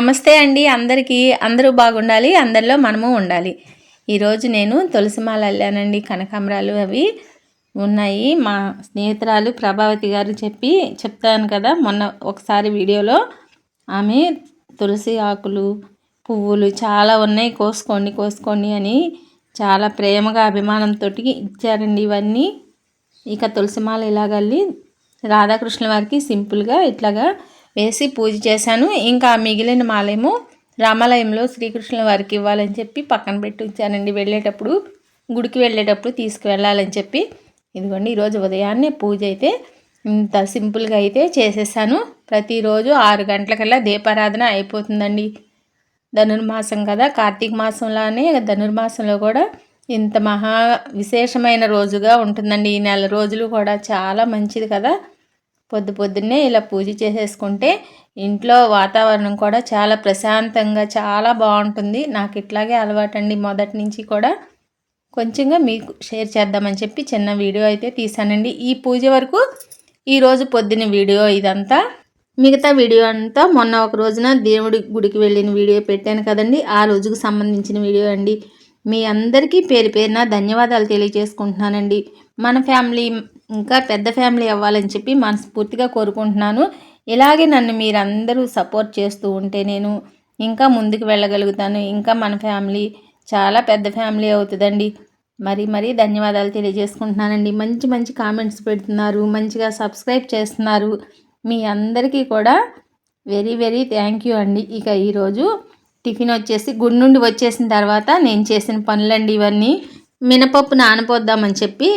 నమస్తే అండి అందరికీ. అందరూ బాగుండాలి, అందరిలో మనము ఉండాలి. ఈరోజు నేను తులసిమాల అల్లానండి. కనకాంబరాలు అవి ఉన్నాయి. మా స్నేహితురాలు ప్రభావతి గారు చెప్తాను కదా, మొన్న ఒకసారి వీడియోలో ఆమె తులసి ఆకులు పువ్వులు చాలా ఉన్నాయి, కోసుకోండి అని చాలా ప్రేమగా అభిమానంతో ఇచ్చారండి ఇవన్నీ. ఇక తులసిమాల ఇలాగల్లి రాధాకృష్ణుల వారికి సింపుల్గా ఇట్లాగా వేసి పూజ చేశాను. ఇంకా మిగిలిన మాలేమో రామాలయంలో శ్రీకృష్ణుల వారికి ఇవ్వాలని చెప్పి పక్కన పెట్టి ఉంచానండి. గుడికి వెళ్ళేటప్పుడు తీసుకువెళ్ళాలని చెప్పి. ఇదిగోండి ఈరోజు ఉదయాన్నే పూజ అయితే ఇంత సింపుల్గా అయితే చేసేసాను. ప్రతిరోజు 6 గంటలకల్లా దీపారాధన అయిపోతుందండి. ధనుర్మాసం కదా, కార్తీక మాసంలానే ధనుర్మాసంలో కూడా ఇంత మహా విశేషమైన రోజుగా ఉంటుందండి. ఈ నెల రోజులు కూడా చాలా మంచిది కదా. పొద్దున్నే ఇలా పూజ చేసేసుకుంటే ఇంట్లో వాతావరణం కూడా చాలా ప్రశాంతంగా చాలా బాగుంటుంది. నాకు ఇట్లాగే అలవాటండి మొదటి నుంచి కూడా. కొంచెంగా మీకు షేర్ చేద్దామని చెప్పి చిన్న వీడియో అయితే తీసానండి. ఈ పూజ వరకు ఈరోజు పొద్దున్న వీడియో ఇదంతా. మిగతా వీడియో అంతా మొన్న ఒక రోజున దేవుడి గుడికి వెళ్ళిన వీడియో పెట్టాను కదండి, ఆ రోజుకు సంబంధించిన వీడియో అండి. మీ అందరికీ పేరు పేరున ధన్యవాదాలు తెలియజేసుకుంటున్నానండి. మన ఫ్యామిలీ ఇంకా పెద్ద ఫ్యామిలీ అవ్వాలని చెప్పి మనస్ఫూర్తిగా కోరుకుంటున్నాను. ఇలాగే నన్ను మీరందరూ సపోర్ట్ చేస్తూ ఉంటే నేను ఇంకా ముందుకు వెళ్ళగలుగుతాను. ఇంకా మన ఫ్యామిలీ చాలా పెద్ద ఫ్యామిలీ అవుతుందండి. మరీ ధన్యవాదాలు తెలియజేసుకుంటున్నానండి. మంచి కామెంట్స్ పెడుతున్నారు, మంచిగా సబ్స్క్రైబ్ చేస్తున్నారు. మీ అందరికీ కూడా వెరీ థ్యాంక్ యూ అండి. ఇక ఈరోజు టిఫిన్ వచ్చేసి గుడి నుండి వచ్చేసిన తర్వాత నేను చేసిన పనులండి ఇవన్నీ. మినపప్పు నానపోద్దామని చెప్పి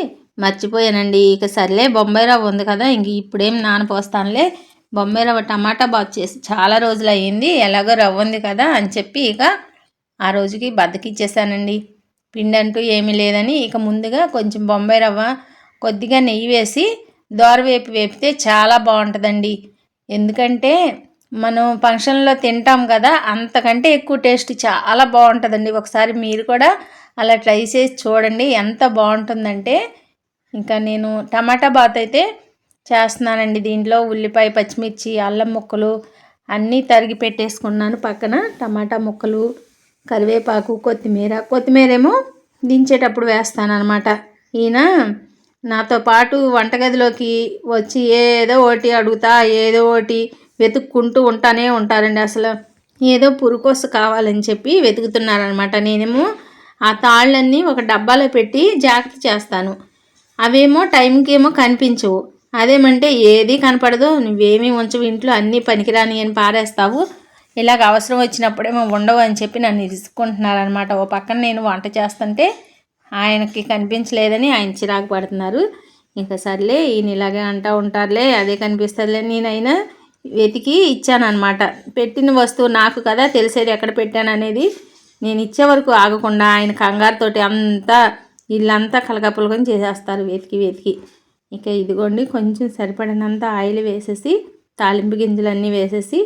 మర్చిపోయానండి. ఇక సర్లే బొంబాయి రవ్వ ఉంది కదా, ఇంక ఇప్పుడేం నానపోస్తానులే, బొంబాయి రవ్వ టమాటా బాత్ చేసి చాలా రోజులు అయ్యింది, ఎలాగో రవ్వ ఉంది కదా అని చెప్పి ఇక ఆ రోజుకి బద్దకిచ్చేసానండి. పిండి అంటూ ఏమీ లేదని ఇక ముందుగా కొంచెం బొంబాయి రవ్వ కొద్దిగా నెయ్యి వేసి దోరవేపు వేపితే చాలా బాగుంటుందండి. ఎందుకంటే మనం ఫంక్షన్లో తింటాం కదా, అంతకంటే ఎక్కువ టేస్ట్ చాలా బాగుంటుందండి. ఒకసారి మీరు కూడా అలా ట్రై చేసి చూడండి, ఎంత బాగుంటుందంటే. ఇంకా నేను టమాటా బాత్ అయితే చేస్తున్నానండి. దీంట్లో ఉల్లిపాయ, పచ్చిమిర్చి, అల్లం ముక్కలు అన్నీ తరిగి పెట్టేసుకున్నాను పక్కన. టమాటా ముక్కలు, కరివేపాకు, కొత్తిమీర ఏమో దించేటప్పుడు వేస్తాను అనమాట. ఈయన నాతో పాటు వంటగదిలోకి వచ్చి ఏదో ఒకటి అడుగుతా, ఏదో ఒకటి వెతుక్కుంటూ ఉంటారండి. అసలు ఏదో పురుకోసు కావాలని చెప్పి వెతుకుతున్నారనమాట. నేనేమో ఆ తాళ్ళన్నీ ఒక డబ్బాలో పెట్టి జాగ్రత్త చేస్తాను. అవేమో టైంకి ఏమో కనిపించవు. అదేమంటే ఏది కనపడదు, నువ్వేమీ ఉంచవు ఇంట్లో, అన్నీ పనికిరాని అని పారేస్తావు, ఇలాగ అవసరం వచ్చినప్పుడేమో ఉండవు అని చెప్పి నన్ను ఇసుకుంటున్నారనమాట. ఓ పక్కన నేను వంట చేస్తుంటే ఆయనకి కనిపించలేదని ఆయన చిరాకు పడుతున్నారు. ఇంకా సర్లే ఈయన ఇలాగే అంటూ ఉంటారులే, అదే కనిపిస్తుందిలే, నేనైనా వెతికి ఇచ్చానమాట. పెట్టిన వస్తువు నాకు కదా తెలిసేది ఎక్కడ పెట్టాను అనేది. నేను ఇచ్చే వరకు ఆగకుండా ఆయన కంగారుతోటి అంతా ఇల్లంతా కలగపులగం చేసేస్తారు వెతికి. ఇక ఇదిగోండి కొంచెం సరిపడినంత ఆయిల్ వేసేసి తాలింపు గింజలన్నీ వేసేసి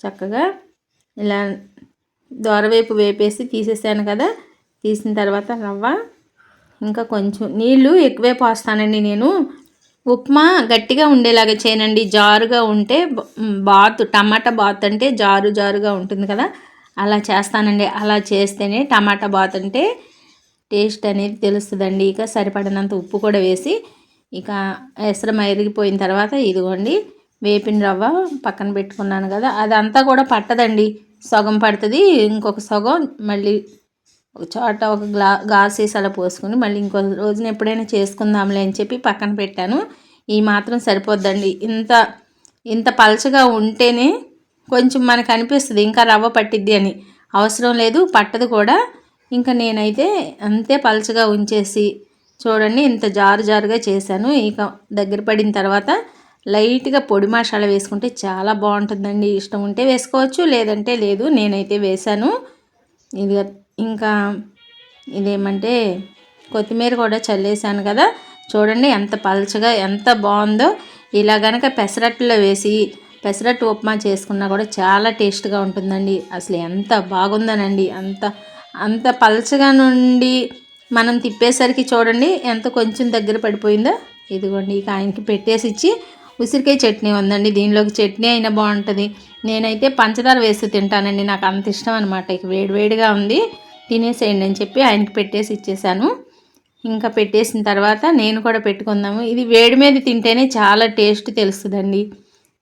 చక్కగా ఇలా దోరవేపు వేపేసి తీసేసాను కదా. తీసిన తర్వాత రవ్వ, ఇంకా కొంచెం నీళ్ళు ఎక్కువే పోస్తానండి నేను. ఉప్మా గట్టిగా ఉండేలాగా చేయనండి, జారుగా ఉంటే టమాటా బాత్ అంటే జారుగా ఉంటుంది కదా, అలా చేస్తానండి. అలా చేస్తేనే టమాటా బాత్ అంటే టేస్ట్ అనేది తెలుస్తుందండి. ఇక సరిపడినంత ఉప్పు కూడా వేసి ఇక ఎసరు మరిగిపోయిన తర్వాత ఇదిగోండి వేపిన రవ్వ పక్కన పెట్టుకున్నాను కదా, అదంతా కూడా పట్టదండి, సగం పడుతుంది. ఇంకొక సగం మళ్ళీ ఒక చోట ఒక గాజు సీసాలో పోసుకుని మళ్ళీ ఇంకో రోజున ఎప్పుడైనా చేసుకుందాంలే అని చెప్పి పక్కన పెట్టాను. ఈ మాత్రం సరిపోద్దండి. ఇంత పలచగా ఉంటేనే కొంచెం మనకు అనిపిస్తుంది ఇంకా రవ్వ పట్టిద్ది అని. అవసరం లేదు, పట్టదు కూడా. ఇంకా నేనైతే అంతే పలచగా ఉంచేసి చూడండి ఇంత జారుగా చేశాను. ఇక దగ్గర పడిన తర్వాత లైట్గా పొడి మసాలా వేసుకుంటే చాలా బాగుంటుందండి. ఇష్టం ఉంటే వేసుకోవచ్చు, లేదంటే లేదు. నేనైతే వేశాను. ఇది ఇంకా ఇదేమంటే కొత్తిమీర కూడా చల్లేసాను కదా, చూడండి ఎంత పలచగా ఎంత బాగుందో. ఇలా కనుక పెసరట్టులో వేసి పెసరట్టు ఉప్మా చేసుకున్నా కూడా చాలా టేస్ట్గా ఉంటుందండి. అసలు ఎంత బాగుందనండి, అంత పలచగా నుండి మనం తిప్పేసరికి చూడండి ఎంత కొంచెం దగ్గర పడిపోయిందో. ఇదిగోండి ఇక ఆయనకి పెట్టేసి ఇచ్చి ఉసిరికాయ చట్నీ ఉందండి, దీనిలోకి చట్నీ అయినా బాగుంటుంది, నేనైతే పంచదార వేసి తింటానండి, నాకు అంత ఇష్టం అనమాట. ఇక వేడివేడిగా ఉంది, తినేసేయండి అని చెప్పి ఆయనకి పెట్టేసి ఇచ్చేసాను. ఇంకా పెట్టేసిన తర్వాత నేను కూడా పెట్టుకుందాము, ఇది వేడి మీద తింటేనే చాలా టేస్ట్ తెలుస్తుందండి.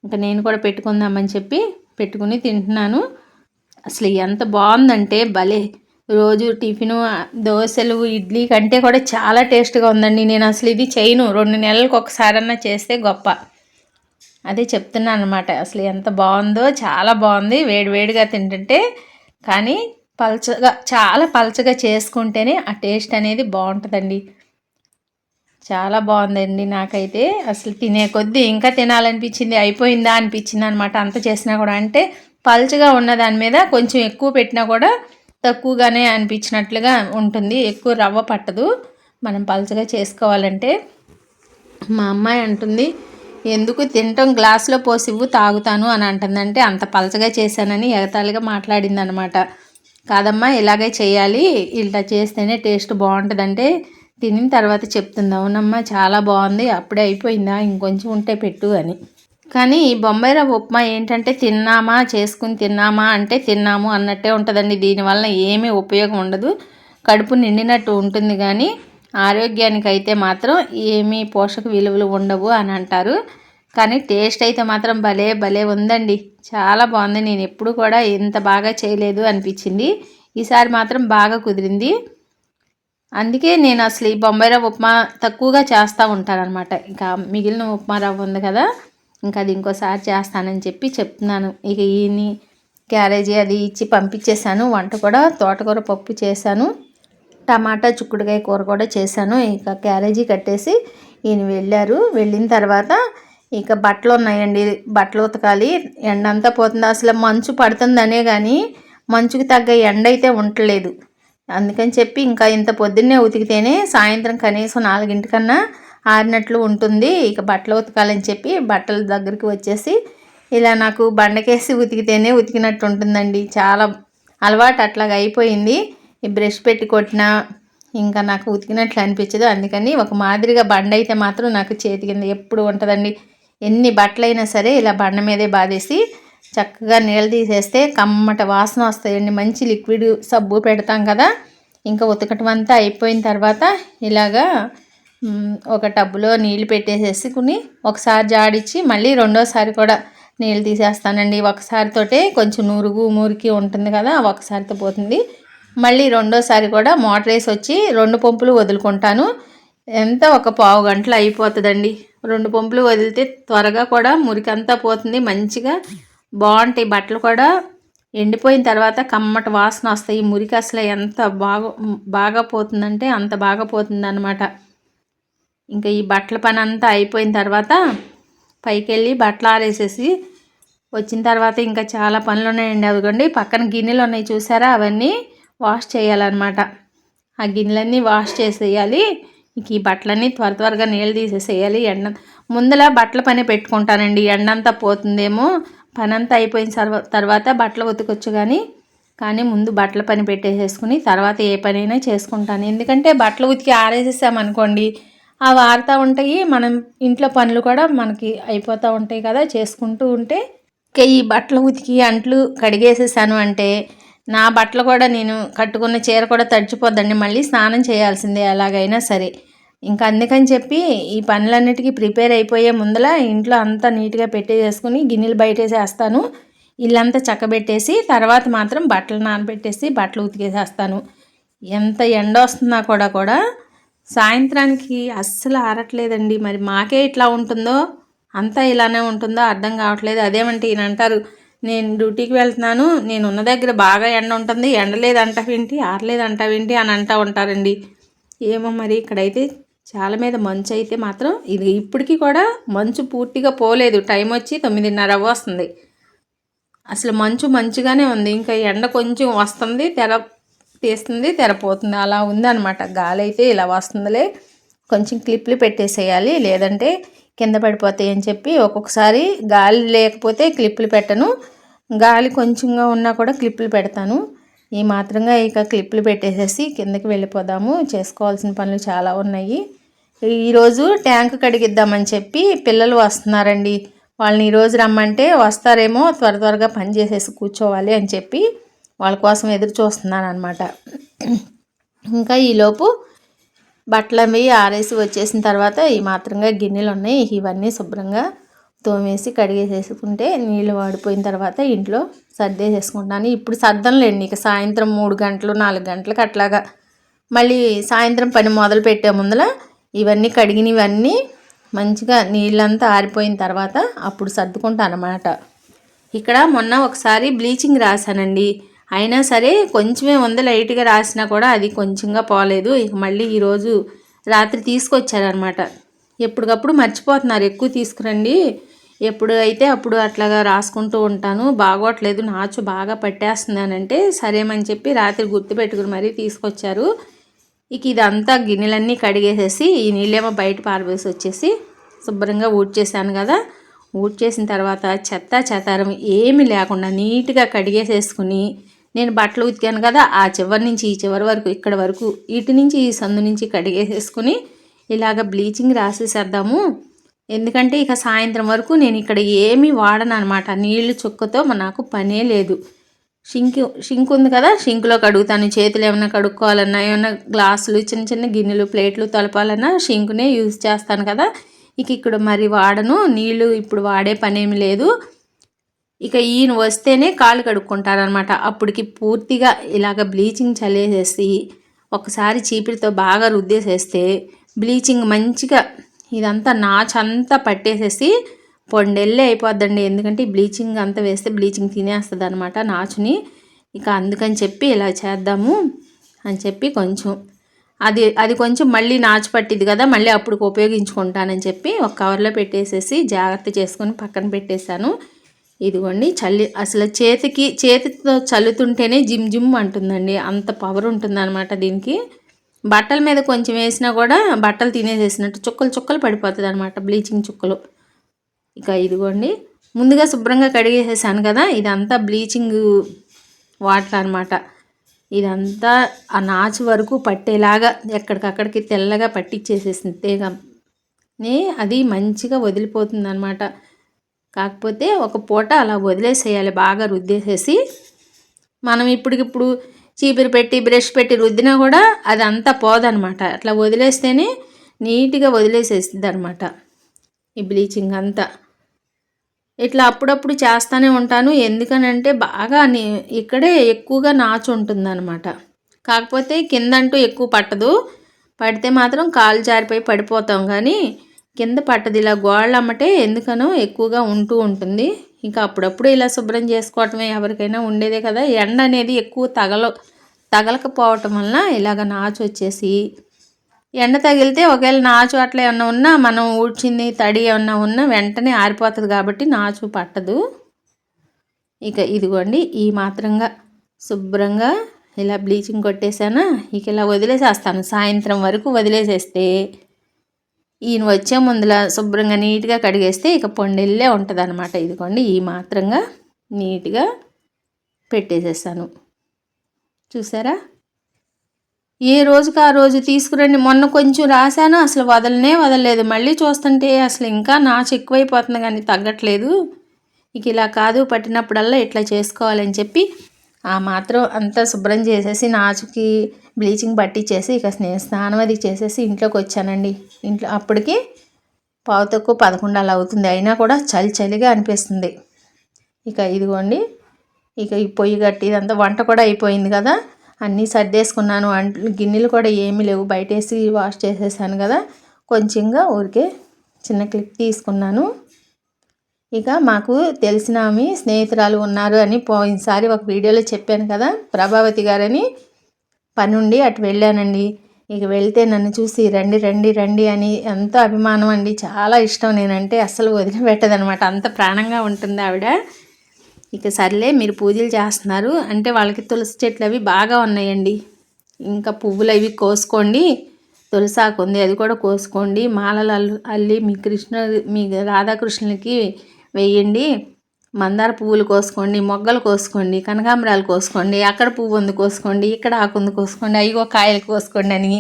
ఇంకా నేను కూడా పెట్టుకుందామని చెప్పి పెట్టుకుని తింటున్నాను. అసలు ఎంత బాగుందంటే భలే, రోజు టిఫిను దోశలు ఇడ్లీ కంటే కూడా చాలా టేస్ట్గా ఉందండి. నేను అసలు ఇది చేయను, 2 నెలలకు ఒకసారన్నా చేస్తే గొప్ప, అదే చెప్తున్నాను అనమాట. అసలు ఎంత బాగుందో, చాలా బాగుంది వేడివేడిగా తింటుంటే. కానీ పల్చగా, చాలా పల్చగా చేసుకుంటేనే ఆ టేస్ట్ అనేది బాగుంటుందండి. చాలా బాగుందండి నాకైతే. అసలు తినే కొద్దీ ఇంకా తినాలనిపించింది, అయిపోయిందా అనిపించింది అనమాట. అంత చేసినా కూడా అంటే పల్చగా ఉన్న దాని మీద కొంచెం ఎక్కువ పెట్టినా కూడా తక్కువగానే అనిపించినట్లుగా ఉంటుంది, ఎక్కువ రవ్వ పట్టదు మనం పల్చగా చేసుకోవాలంటే. మా అమ్మాయి అంటుంది, ఎందుకు తినటం గ్లాసులో పోసివ్వు తాగుతాను అని అంటుందంటే, అంత పలచగా చేశానని ఎగతాళిగా మాట్లాడింది అనమాట. కాదమ్మా ఇలాగే చేయాలి, ఇలా చేస్తేనే టేస్ట్ బాగుంటుందంటే తినిన తర్వాత చెప్తుంది, అవునమ్మా చాలా బాగుంది, అప్పుడే అయిపోయిందా, ఇంకొంచెం ఉంటే పెట్టు అని. కానీ ఈ బొంబాయి రవ్వ ఉప్మా ఏంటంటే తిన్నామా, చేసుకుని తిన్నామా అంటే తిన్నాము అన్నట్టే ఉంటుందండి. దీనివల్ల ఏమీ ఉపయోగం ఉండదు, కడుపు నిండినట్టు ఉంటుంది కానీ ఆరోగ్యానికి అయితే మాత్రం ఏమీ పోషక విలువలు ఉండవు అని అంటారు. కానీ టేస్ట్ అయితే మాత్రం భలే భలే ఉందండి, చాలా బాగుంది. నేను ఎప్పుడు కూడా ఇంత బాగా చేయలేదు అనిపించింది, ఈసారి మాత్రం బాగా కుదిరింది. అందుకే నేను అసలు ఈ బొంబాయి రవ్వ ఉప్మా తక్కువగా చేస్తూ ఉంటాను అనమాట. ఇంకా మిగిలిన ఉప్మా రవ్వ ఉంది కదా, ఇంకా అది ఇంకోసారి చేస్తానని చెప్పి చెప్తున్నాను. ఇక ఈయన్ని క్యారేజీ అది ఇచ్చి పంపించేశాను. వంట కూడా తోటకూర పప్పు చేశాను, టమాటా చిక్కుడుకాయ కూర కూడా చేశాను. ఇక క్యారేజీ కట్టేసి ఈయన వెళ్ళారు. వెళ్ళిన తర్వాత ఇక బట్టలు ఉన్నాయండి, బట్టలు ఉతకాలి. ఎండ అంతా పోతుంది, అసలు మంచు పడుతుందనే కానీ మంచుకి తగ్గ ఎండ అయితే ఉండలేదు. అందుకని చెప్పి ఇంకా ఇంత పొద్దున్నే ఉతికితేనే సాయంత్రం కనీసం 4 కన్నా ఆరినట్లు ఉంటుంది. ఇక బట్టలు ఉతకాలని చెప్పి బట్టల దగ్గరికి వచ్చేసి ఇలా నాకు బండకేసి ఉతికితేనే ఉతికినట్టు ఉంటుందండి, చాలా అలవాటు అట్లాగా అయిపోయింది. ఈ బ్రష్ పెట్టి కొట్టినా ఇంకా నాకు ఉతికినట్లు అనిపించదు. అందుకని ఒక మాదిరిగా బండ అయితే మాత్రం నాకు చేతి కింద ఎప్పుడు ఉంటుందండి. ఎన్ని బట్టలైనా సరే ఇలా బండ మీదే బాధేసి చక్కగా నీళ్ళు తీసేస్తే కమ్మట వాసన వస్తాయండి. మంచి లిక్విడ్ సబ్బు పెడతాం కదా, ఇంకా ఉతకటం అంతా అయిపోయిన తర్వాత ఇలాగా ఒక టబ్బులో నీళ్ళు పెట్టేసేసుకుని ఒకసారి జాడిచ్చి మళ్ళీ రెండోసారి కూడా నీళ్ళు తీసేస్తానండి. ఒకసారితోటే కొంచెం మురికి ఉంటుంది కదా, ఒకసారితో పోతుంది. మళ్ళీ రెండోసారి కూడా మోటార్ వేసి వచ్చి 2 పంపులు వదులుకుంటాను. ఎంత ఒక పావు గంటలు అయిపోతుందండి. 2 పంపులు వదిలితే త్వరగా కూడా మురికంతా పోతుంది, మంచిగా బాగుంటాయి బట్టలు కూడా. ఎండిపోయిన తర్వాత కమ్మటి వాసన వస్తాయి. మురికి అసలు ఎంత బాగా పోతుందంటే అంత బాగా పోతుంది అనమాట. ఇంకా ఈ బట్టల పని అంతా అయిపోయిన తర్వాత పైకి వెళ్ళి బట్టలు ఆరేసేసి వచ్చిన తర్వాత ఇంకా చాలా పనులు ఉన్నాయండి. అదిగోండి పక్కన గిన్నెలు ఉన్నాయి చూసారా, అవన్నీ వాష్ చేయాలన్నమాట. ఆ గిన్నెలన్నీ వాష్ చేసేయాలి. ఇంక ఈ బట్టలన్నీ త్వరగా నీళ్ళు తీసేసేయాలి. ముందల బట్టల పని పెట్టుకుంటానండి, ఎండంతా పోతుందేమో, పని అంతా అయిపోయిన తర్వాత బట్టలు ఉతకొచ్చు కానీ ముందు బట్టల పని పెట్టేసేసుకుని తర్వాత ఏ పనైనా చేసుకుంటాను. ఎందుకంటే బట్టలు ఉతికి ఆరేసేసామనుకోండి అవి ఆరుతూ ఉంటాయి, మనం ఇంట్లో పనులు కూడా మనకి అయిపోతూ ఉంటాయి కదా చేసుకుంటూ ఉంటే. ఈ బట్టలు ఉతికి అంట్లు కడిగేసేసాను అంటే నా బట్టలు కూడా, నేను కట్టుకున్న చీర కూడా తడిచిపోద్దండి, మళ్ళీ స్నానం చేయాల్సిందే ఎలాగైనా సరే. ఇంకా అందుకని చెప్పి ఈ పనులన్నిటికీ ప్రిపేర్ అయిపోయే ముందల ఇంట్లో అంతా నీట్గా పెట్టేసేసుకుని గిన్నెలు బయటేసేస్తాను, ఇల్లంతా చక్కబెట్టేసి తర్వాత మాత్రం బట్టలు నానబెట్టేసి బట్టలు ఉతికేసేస్తాను. ఎంత ఎండ వస్తున్నా కూడా సాయంత్రానికి అస్సలు ఆరట్లేదండి. మరి మాకే ఇట్లా ఉంటుందో అంతా ఇలానే ఉంటుందో అర్థం కావట్లేదు. అదేమంటే ఈయన అంటారు, నేను డ్యూటీకి వెళ్తున్నాను, నేను ఉన్న దగ్గర బాగా ఎండ ఉంటుంది, ఎండలేదంటావేంటి ఆరలేదంటావేంటి అని అంటూ ఉంటారండి. ఏమో మరి ఇక్కడైతే చాలా మీద మంచు అయితే మాత్రం ఇది ఇప్పటికీ కూడా మంచు పూర్తిగా పోలేదు. టైం వచ్చి 9:30 వస్తుంది, అసలు మంచుగానే ఉంది. ఇంకా ఎండ కొంచెం వస్తుంది, తీస్తుంది, తెరపోతుంది, అలా ఉందన్నమాట. గాలి అయితే ఇలా వస్తుందిలే, కొంచెం క్లిప్లు పెట్టేసేయాలి లేదంటే కింద పడిపోతాయి అని చెప్పి ఒక్కొక్కసారి గాలి లేకపోతే క్లిప్లు పెట్టను, గాలి కొంచెంగా ఉన్నా కూడా క్లిప్లు పెడతాను. ఈ మాత్రంగా ఇక క్లిప్లు పెట్టేసేసి కిందకి వెళ్ళిపోదాము, చేసుకోవాల్సిన పనులు చాలా ఉన్నాయి. ఈరోజు ట్యాంక్ కడిగిద్దామని చెప్పి పిల్లలు వస్తున్నారండి. వాళ్ళని ఈరోజు రమ్మంటే వస్తారేమో, త్వరగా పని చేసేసి కూర్చోవాలి అని చెప్పి వాళ్ళ కోసం ఎదురు చూస్తున్నాను అనమాట. ఇంకా ఈలోపు బట్టలు అవి ఆరేసి వచ్చేసిన తర్వాత ఈ మాత్రంగా గిన్నెలు ఉన్నాయి, ఇవన్నీ శుభ్రంగా తోమేసి కడిగేసేసుకుంటే నీళ్ళు వాడిపోయిన తర్వాత ఇంట్లో సర్దేసేసుకుంటాను. ఇప్పుడు సర్దనలేండి, ఇక సాయంత్రం 3 గంటలు 4 గంటలకు అట్లాగా మళ్ళీ సాయంత్రం పని మొదలు పెట్టే ముందల ఇవన్నీ కడిగినవన్నీ మంచిగా నీళ్ళంతా ఆరిపోయిన తర్వాత అప్పుడు సర్దుకుంటాను అన్నమాట. ఇక్కడ మొన్న ఒకసారి బ్లీచింగ్ రాశానండి, అయినా సరే కొంచెమే ఉంది, లైట్గా రాసినా కూడా అది కొంచెంగా పోలేదు. ఇక మళ్ళీ ఈరోజు రాత్రి తీసుకొచ్చారనమాట. ఎప్పటికప్పుడు మర్చిపోతున్నారు, ఎక్కువ తీసుకురండి, ఎప్పుడు అయితే అప్పుడు అట్లాగా రాసుకుంటూ ఉంటాను, బాగోట్లేదు, నాచు బాగా పట్టేస్తున్నానంటే సరేమని చెప్పి రాత్రి గుర్తుపెట్టుకుని మరీ తీసుకొచ్చారు. ఇక ఇదంతా గిన్నెలన్నీ కడిగేసేసి ఈ నీళ్ళేమో బయట పారవేసి వచ్చేసి శుభ్రంగా ఊడ్చేసాను కదా. ఊడ్చేసిన తర్వాత చెత్త చెదారం ఏమీ లేకుండా నీట్గా కడిగేసేసుకుని నేను బట్టలు ఉతికాను కదా, ఆ చివరి నుంచి ఈ చివరి వరకు ఇక్కడ వరకు ఇటు నుంచి ఈ సందు నుంచి కడిగేసేసుకుని ఇలాగ బ్లీచింగ్ రాసేసేద్దాము. ఎందుకంటే ఇక సాయంత్రం వరకు నేను ఇక్కడ ఏమీ వాడను అనమాట, నీళ్లు చుక్కతో నాకు పనే లేదు. షింక్ ఉంది కదా, షింక్లో కడుగుతాను. చేతులు ఏమైనా కడుక్కోవాలన్నా, ఏమైనా గ్లాసులు చిన్న చిన్న గిన్నెలు ప్లేట్లు తలపాలన్నా షింకునే యూజ్ చేస్తాను కదా. ఇక ఇక్కడ మరి వాడను, నీళ్ళు ఇప్పుడు వాడే పనేమి లేదు. ఇక ఈయన వస్తేనే కాళ్ళు కడుక్కుంటారనమాట. అప్పటికి పూర్తిగా ఇలాగ బ్లీచింగ్ చల్లేసేసి ఒకసారి చీపిరితో బాగా రుద్దేసేస్తే బ్లీచింగ్ మంచిగా ఇదంతా నాచంతా పట్టేసేసి పొండెళ్ళే అయిపోద్దండి. ఎందుకంటే ఈ బ్లీచింగ్ అంతా వేస్తే బ్లీచింగ్ తినేస్తుంది అనమాట నాచుని. ఇక అందుకని చెప్పి ఇలా చేద్దాము అని చెప్పి కొంచెం అది కొంచెం మళ్ళీ నాచు పట్టింది కదా, మళ్ళీ అప్పుడు ఉపయోగించుకుంటానని చెప్పి ఒక కవర్లో పెట్టేసేసి జాగ్రత్త చేసుకొని పక్కన పెట్టేశాను. ఇదిగోండి అసలు చేతితో చల్లుతుంటేనే జిమ్ జిమ్ అంటుందండి, అంత పవర్ ఉంటుందన్నమాట దీనికి. బట్టల మీద కొంచెం వేసినా కూడా బట్టలు తినేసేసినట్టు చుక్కలు పడిపోతుంది అనమాట, బ్లీచింగ్ చుక్కలు. ఇక ఇదిగోండి ముందుగా శుభ్రంగా కడిగేసేసాను కదా, ఇదంతా బ్లీచింగ్ వాటర్ అనమాట. ఇదంతా ఆ నాచు వరకు పట్టేలాగా ఎక్కడికక్కడికి తెల్లగా పట్టించేసేసింది అది మంచిగా వదిలిపోతుంది అనమాట. కాకపోతే ఒక పూట అలా వదిలేసేయాలి, బాగా రుద్దేసేసి. మనం ఇప్పటికిప్పుడు చీపిరి పెట్టి బ్రష్ పెట్టి రుద్దినా కూడా అదంతా పోదనమాట. అట్లా వదిలేస్తేనే నీట్గా వదిలేసేస్తుంది అనమాట ఈ బ్లీచింగ్ అంతా. ఇట్లా అప్పుడప్పుడు చేస్తూనే ఉంటాను, ఎందుకనంటే బాగా ఇక్కడే ఎక్కువగా నాచు ఉంటుందన్నమాట. కాకపోతే కిందంటూ ఎక్కువ పట్టదు, పడితే మాత్రం కాలు జారిపోయి పడిపోతాం, కానీ కింద పట్టదు. ఇలా గోళ్ళ అమ్మటే ఎందుకనో ఎక్కువగా ఉంటూ ఉంటుంది. ఇంకా అప్పుడప్పుడు ఇలా శుభ్రం చేసుకోవటమే ఎవరికైనా ఉండేదే కదా. ఎండ అనేది ఎక్కువ తగలకపోవటం వలన ఇలాగ నాచు వచ్చేసి, ఎండ తగిలితే ఒకవేళ నాచు అట్లా ఏమన్నా ఉన్నా మనం ఊడ్చింది తడి ఏమన్నా ఉన్నా వెంటనే ఆరిపోతుంది కాబట్టి నాచు పట్టదు. ఇక ఇదిగోండి ఈ మాత్రంగా శుభ్రంగా ఇలా బ్లీచింగ్ కొట్టేసానా. ఇక ఇలా వదిలేసేస్తాను, సాయంత్రం వరకు వదిలేసేస్తే ఈయన వచ్చే ముందుల శుభ్రంగా నీట్గా కడిగేస్తే ఇక పొండెళ్ళే ఉంటుంది అనమాట. ఇదిగోండి ఈ మాత్రంగా నీట్గా పెట్టేసేసాను, చూసారా. ఏ రోజుకి ఆ రోజు తీసుకురండి. మొన్న కొంచెం రాశాను, అసలు వదలలేదు. మళ్ళీ చూస్తుంటే అసలు ఇంకా నాచు ఎక్కువైపోతుంది కానీ తగ్గట్లేదు. ఇక ఇలా కాదు, పట్టినప్పుడల్లా ఇట్లా చేసుకోవాలని చెప్పి ఆ మాత్రం అంతా శుభ్రం చేసేసి నాచుకి బ్లీచింగ్ పట్టించేసి ఇక స్నానం అది చేసేసి ఇంట్లోకి వచ్చానండి. ఇంట్లో అప్పటికి 10:15 అలా అవుతుంది, అయినా కూడా చలిగా అనిపిస్తుంది. ఇక ఇదిగోండి ఇక ఈ పొయ్యి గట్టి ఇదంతా వంట కూడా అయిపోయింది కదా, అన్నీ సర్దేసుకున్నాను. గిన్నెలు కూడా ఏమీ లేవు, బయటేసి వాష్ చేసేసాను కదా. కొంచెంగా ఊరికే చిన్న క్లిప్ తీసుకున్నాను. ఇక మాకు తెలిసిన ఆమె స్నేహితురాలు ఉన్నారు అని పోయినసారి ఒక వీడియోలో చెప్పాను కదా, ప్రభావతి గారని. పని ఉండి అటు వెళ్ళానండి. ఇక వెళ్తే నన్ను చూసి రండి అని ఎంతో అభిమానం అండి, చాలా ఇష్టం. నేనంటే అస్సలు వదిలిపెట్టదనమాట, అంత ప్రాణంగా ఉంటుంది ఆవిడ. ఇక సర్లే మీరు పూజలు చేస్తున్నారు అంటే వాళ్ళకి తులసి చెట్లు అవి బాగా ఉన్నాయండి, ఇంకా పువ్వులు అవి కోసుకోండి, తులసాకు ఉంది అది కూడా కోసుకోండి, మాలలు అల్లి మీ రాధాకృష్ణులకి వేయండి, మందార పువ్వులు కోసుకోండి, మొగ్గలు కోసుకోండి, కనకాంబరాలు కోసుకోండి, అక్కడ పువ్వు ఉంది కోసుకోండి, ఇక్కడ ఆకు ఉంది కోసుకోండి, అయ్యో కాయలు కోసుకోండి అని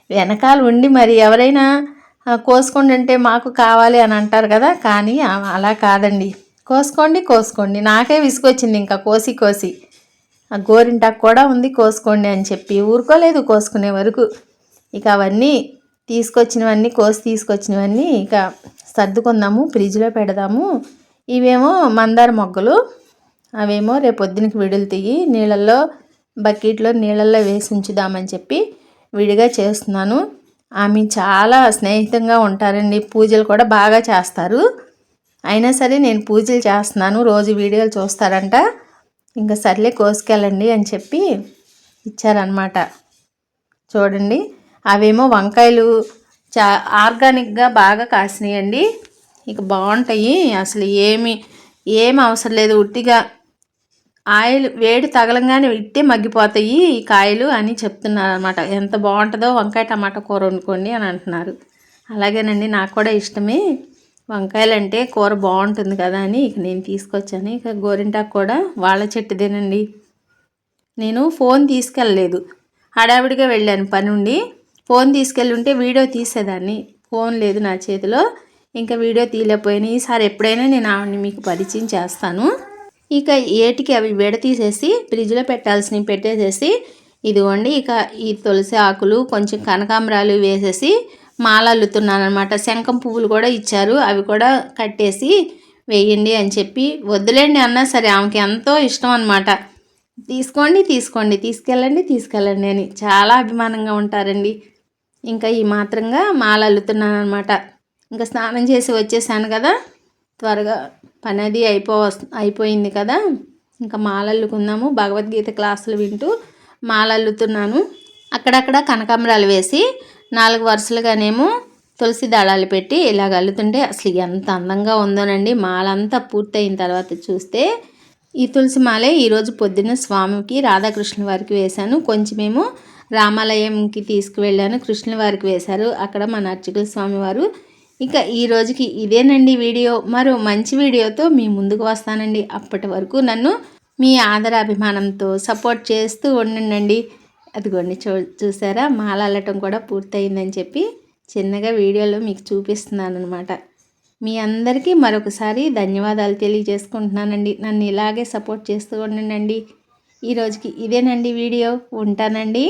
వెనకాల ఉండి మరి ఎవరైనా కోసుకోండి అంటే మాకు కావాలి అని అంటారు కదా, కానీ అలా కాదండి. కోసుకోండి కోసుకోండి, నాకే విసుగొచ్చింది ఇంకా కోసి కోసి. ఆ గోరింటాకు కూడా ఉంది కోసుకోండి అని చెప్పి ఊరుకోలేదు కోసుకునే వరకు. ఇక అవన్నీ తీసుకొచ్చినవన్నీ ఇక సర్దుకుందాము, ఫ్రిడ్జ్లో పెడదాము. ఇవేమో మందార మొగ్గలు, అవేమో రేపొద్దునకి విడులుతాయి. బకెట్లో నీళ్ళల్లో వేసి ఉంచుదామని చెప్పి విడిగా చేస్తున్నాను. ఆమె చాలా స్నేహితంగా ఉంటారండి, పూజలు కూడా బాగా చేస్తారు. అయినా సరే నేను పూజలు చేస్తున్నాను, రోజు వీడియోలు చూస్తారంట. ఇంకా సర్లే కోసుకెళ్ళండి అని చెప్పి ఇచ్చారనమాట. చూడండి, అవేమో వంకాయలు ఆర్గానిక్గా బాగా కాసినాయండి. ఇక బాగుంటాయి, అసలు ఏమి అవసరం లేదు, ఉట్టిగా ఆయిల్ వేడి తగలంగానే ఇట్టే మగ్గిపోతాయి ఈ కాయలు అని చెప్తున్నారు అనమాట. ఎంత బాగుంటుందో వంకాయ టమాటా కూర వండుకోండి అని అంటున్నారు. అలాగేనండి, నాకు కూడా ఇష్టమే వంకాయలు అంటే, కూర బాగుంటుంది కదా అని ఇక నేను తీసుకొచ్చాను. ఇక గోరింటాకు కూడా వాళ్ళ చెట్టుదేనండి. నేను ఫోన్ తీసుకెళ్ళలేదు, హడావిడిగా వెళ్ళాను పని ఉండి. ఫోన్ తీసుకెళ్ళి ఉంటే వీడియో తీసేదాన్ని, ఫోన్ లేదు నా చేతిలో, ఇంకా వీడియో తీయలేకపోయాను. ఈసారి ఎప్పుడైనా నేను ఆవిడని మీకు పరిచయం చేస్తాను. ఇక ఏటికి అవి విడతీసేసి ఫ్రిడ్జ్లో పెట్టాల్సినవి పెట్టేసేసి, ఇదిగోండి ఇక ఈ తులసి ఆకులు కొంచెం కనకాంబరాలు వేసేసి మాల అల్లుతున్నాను అనమాట. శంఖం పువ్వులు కూడా ఇచ్చారు, అవి కూడా కట్టేసి వేయండి అని చెప్పి. వద్దులేండి అన్నా సరే ఆమెకి ఎంతో ఇష్టం అనమాట. తీసుకోండి తీసుకెళ్ళండి అని చాలా అభిమానంగా ఉంటారండి. ఇంకా ఈ మాత్రంగా మాల అల్లుతున్నాను అనమాట. ఇంకా స్నానం చేసి వచ్చేసాను కదా, త్వరగా పని అది అయిపోయింది కదా, ఇంకా మాల అల్లుకుందాము. భగవద్గీత క్లాసులు వింటూ మాల అల్లుతున్నాను. అక్కడక్కడ కనకాంబరాలు వేసి 4 వరుసలుగానేమో తులసి దళాలు పెట్టి ఇలాగ అల్లుతుంటే అసలు ఎంత అందంగా ఉందోనండి. మాల అంతా పూర్తయిన తర్వాత చూస్తే ఈ తులసి మాలే ఈరోజు పొద్దున్న స్వామికి రాధాకృష్ణుల వారికి వేశాను. కొంచెమేమో రామాలయంకి తీసుకువెళ్ళాను, కృష్ణుల వారికి వేశారు అక్కడ మన అర్చకుల స్వామివారు. ఇక ఈ రోజుకి ఇదేనండి వీడియో. మరో మంచి వీడియోతో మీ ముందుకు వస్తానండి. అప్పటి వరకు నన్ను మీ ఆదరాభిమానంతో సపోర్ట్ చేస్తూ ఉండండి. అదిగోండి చూసారా, మాల అల్లటం కూడా పూర్తయిందని చెప్పి చిన్నగా వీడియోలో మీకు చూపిస్తున్నాను అనమాట. మీ అందరికీ మరొకసారి ధన్యవాదాలు తెలియజేసుకుంటున్నానండి. నన్ను ఇలాగే సపోర్ట్ చేస్తూ ఉండండి. ఈరోజుకి ఇదేనండి వీడియో. ఉంటానండి.